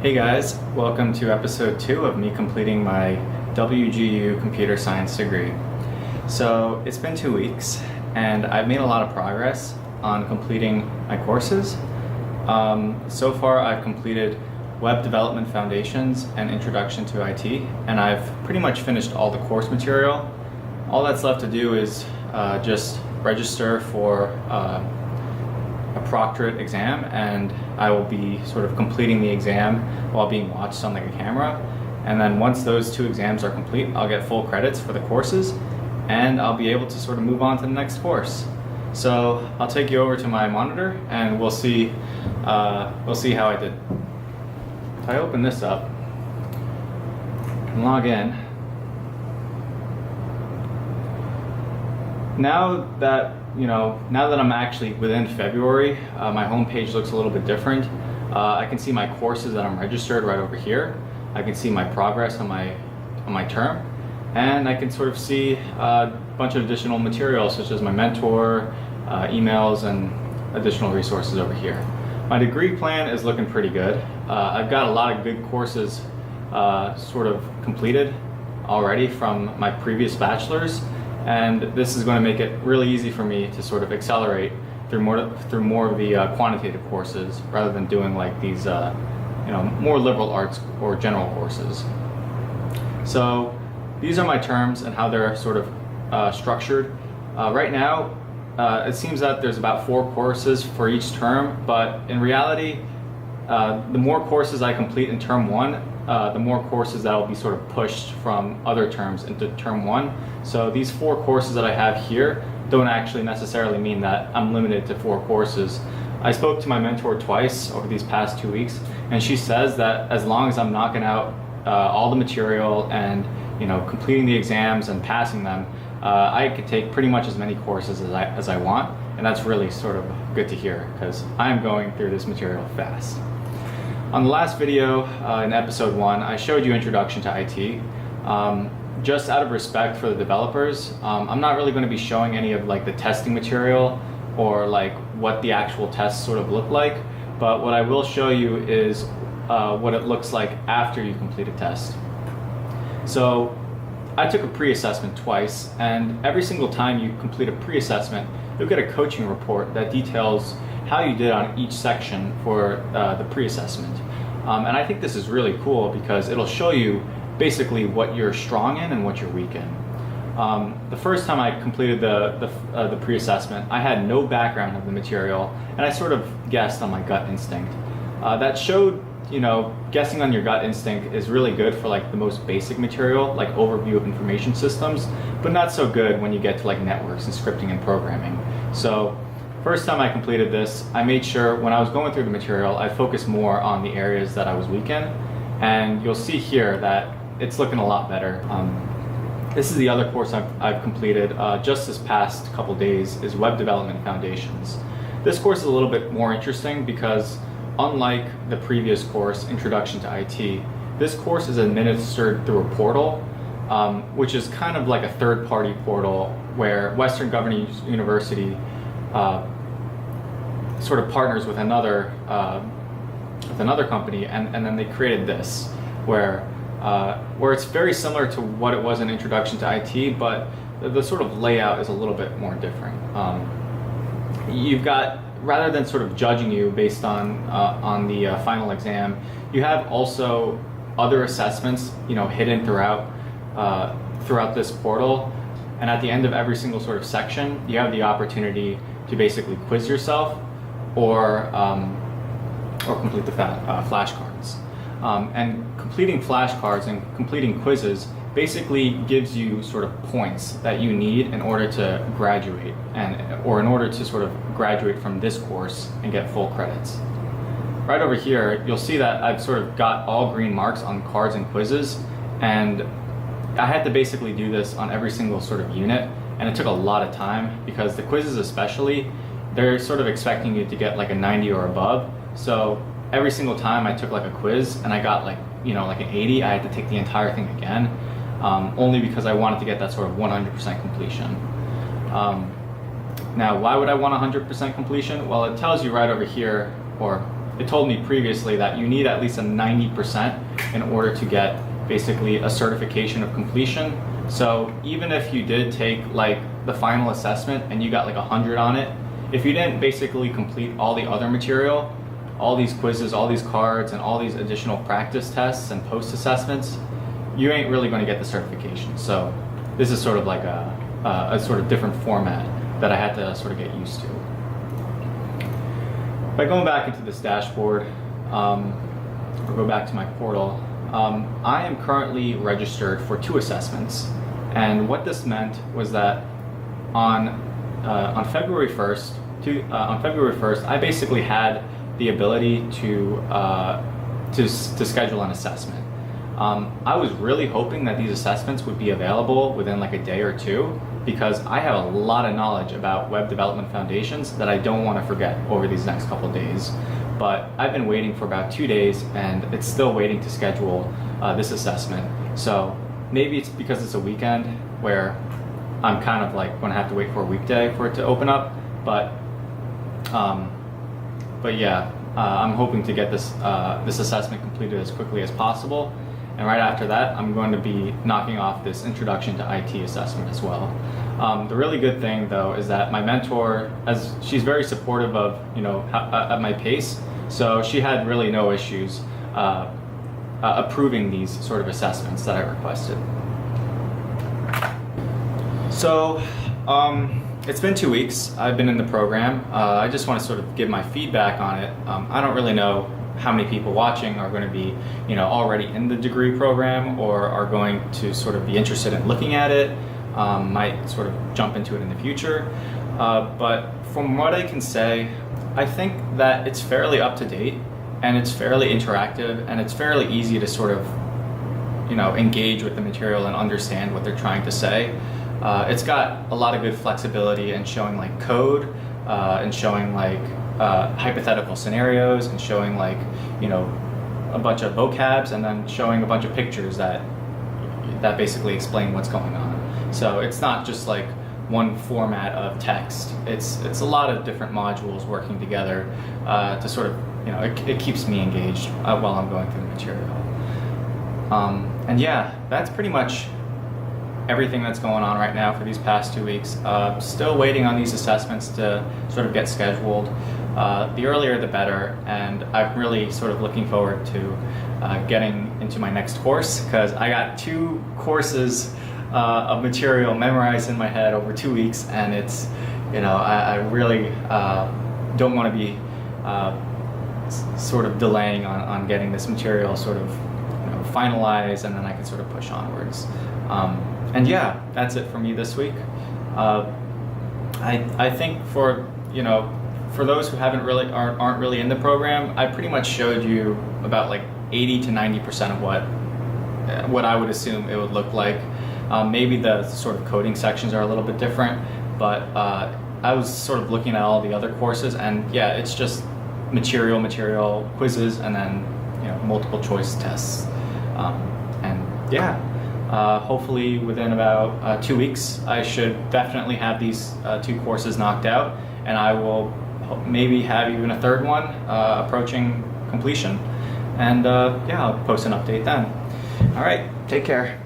Hey guys, welcome to episode 2 of me completing my WGU computer science degree. So it's been 2 weeks and I've made a lot of progress on completing my courses. So far I've completed Web Development Foundations and Introduction to IT, and I've pretty much finished all the course material. All that's left to do is just register for a proctorate exam, and I will be sort of completing the exam while being watched on like a camera. And then once those 2 exams are complete, I'll get full credits for the courses and I'll be able to sort of move on to the next course. So I'll take you over to my monitor and we'll see how I did. If I open this up and log in, now that I'm actually within February, my homepage looks a little bit different. I can see my courses that I'm registered right over here. I can see my progress on my term, and I can sort of see a bunch of additional materials such as my mentor, emails, and additional resources over here. My degree plan is looking pretty good. I've got a lot of good courses sort of completed already from my previous bachelor's. And this is going to make it really easy for me to sort of accelerate through more of the quantitative courses rather than doing like these more liberal arts or general courses. So these are my terms and how they're sort of structured. Right now it seems that there's about 4 courses for each term, but in reality the more courses I complete in term 1, the more courses that will be sort of pushed from other terms into term 1. So these 4 courses that I have here don't actually necessarily mean that I'm limited to 4 courses. I spoke to my mentor twice over these past 2 weeks, and she says that as long as I'm knocking out all the material and completing the exams and passing them, I could take pretty much as many courses as I want, and that's really sort of good to hear because I'm going through this material fast. On the last video in episode 1, I showed you Introduction to IT. Just out of respect for the developers, I'm not really going to be showing any of like the testing material or like what the actual tests sort of look like, but what I will show you is what it looks like after you complete a test. So I took a pre-assessment twice, and every single time you complete a pre-assessment, you'll get a coaching report that details how you did on each section for the pre-assessment. And I think this is really cool because it'll show you basically what you're strong in and what you're weak in. The first time I completed the pre-assessment, I had no background of the material, and I sort of guessed on my gut instinct. That showed, guessing on your gut instinct is really good for like the most basic material, like overview of information systems, but not so good when you get to like networks and scripting and programming. So first time I completed this, I made sure when I was going through the material, I focused more on the areas that I was weak in, and you'll see here that it's looking a lot better. This is the other course I've completed just this past couple days, is Web Development Foundations. This course is a little bit more interesting because unlike the previous course, Introduction to IT, this course is administered through a portal, which is kind of like a third-party portal where Western Governor University sort of partners with another company, and then they created this where it's very similar to what it was in Introduction to IT, but the sort of layout is a little bit more different. You've got, rather than sort of judging you based on the final exam, you have also other assessments hidden throughout this portal, and at the end of every single sort of section you have the opportunity to basically quiz yourself or complete the flashcards. And completing flashcards and completing quizzes basically gives you sort of points that you need in order to graduate, or in order to sort of graduate from this course and get full credits. Right over here, you'll see that I've sort of got all green marks on cards and quizzes, and I had to basically do this on every single sort of unit, and it took a lot of time because the quizzes especially, they're sort of expecting you to get like a 90 or above. So every single time I took like a quiz and I got like an 80, I had to take the entire thing again, only because I wanted to get that sort of 100% completion. Now, why would I want 100% completion? Well, it tells you right over here, or it told me previously that you need at least a 90% in order to get basically a certification of completion. So even if you did take like the final assessment and you got like 100 on it, if you didn't basically complete all the other material, all these quizzes, all these cards, and all these additional practice tests and post assessments, you ain't really going to get the certification. So this is sort of like a sort of different format that I had to sort of get used to. By going back into this dashboard, or go back to my portal, I am currently registered for 2 assessments. And what this meant was that on February 1st, I basically had the ability to schedule an assessment. I was really hoping that these assessments would be available within like a day or 2, because I have a lot of knowledge about web development foundations that I don't want to forget over these next couple of days. But I've been waiting for about 2 days, and it's still waiting to schedule this assessment. So maybe it's because it's a weekend where I'm kind of like going to have to wait for a weekday for it to open up. But yeah, I'm hoping to get this assessment completed as quickly as possible. And right after that, I'm going to be knocking off this Introduction to IT assessment as well. The really good thing, though, is that my mentor, she's very supportive of, at my pace, so she had really no issues approving these sort of assessments that I requested. So it's been 2 weeks. I've been in the program. I just want to sort of give my feedback on it. I don't really know how many people watching are going to be, already in the degree program or are going to sort of be interested in looking at it, might sort of jump into it in the future. But from what I can say, I think that it's fairly up to date, and it's fairly interactive, and it's fairly easy to sort of, engage with the material and understand what they're trying to say. It's got a lot of good flexibility in showing like code, and showing like hypothetical scenarios, and showing like, a bunch of vocabs, and then showing a bunch of pictures that basically explain what's going on. So it's not just like one format of text. It's a lot of different modules working together to sort of, it keeps me engaged while I'm going through the material. And yeah, that's pretty much everything that's going on right now for these past 2 weeks. Still waiting on these assessments to sort of get scheduled. The earlier the better, and I'm really sort of looking forward to getting into my next course, because I got 2 courses of material memorized in my head over 2 weeks, and it's, I really don't want to be sort of delaying on getting this material sort of finalized, and then I can sort of push onwards. And yeah, that's it for me this week. I think for those who aren't really in the program, I pretty much showed you about like 80 to 90% of what I would assume it would look like. Maybe the sort of coding sections are a little bit different, but I was sort of looking at all the other courses, and yeah, it's just material quizzes, and then multiple choice tests. And yeah, hopefully within about 2 weeks, I should definitely have these 2 courses knocked out, and I will maybe have even a 3rd one approaching completion. And yeah, I'll post an update then. All right, take care.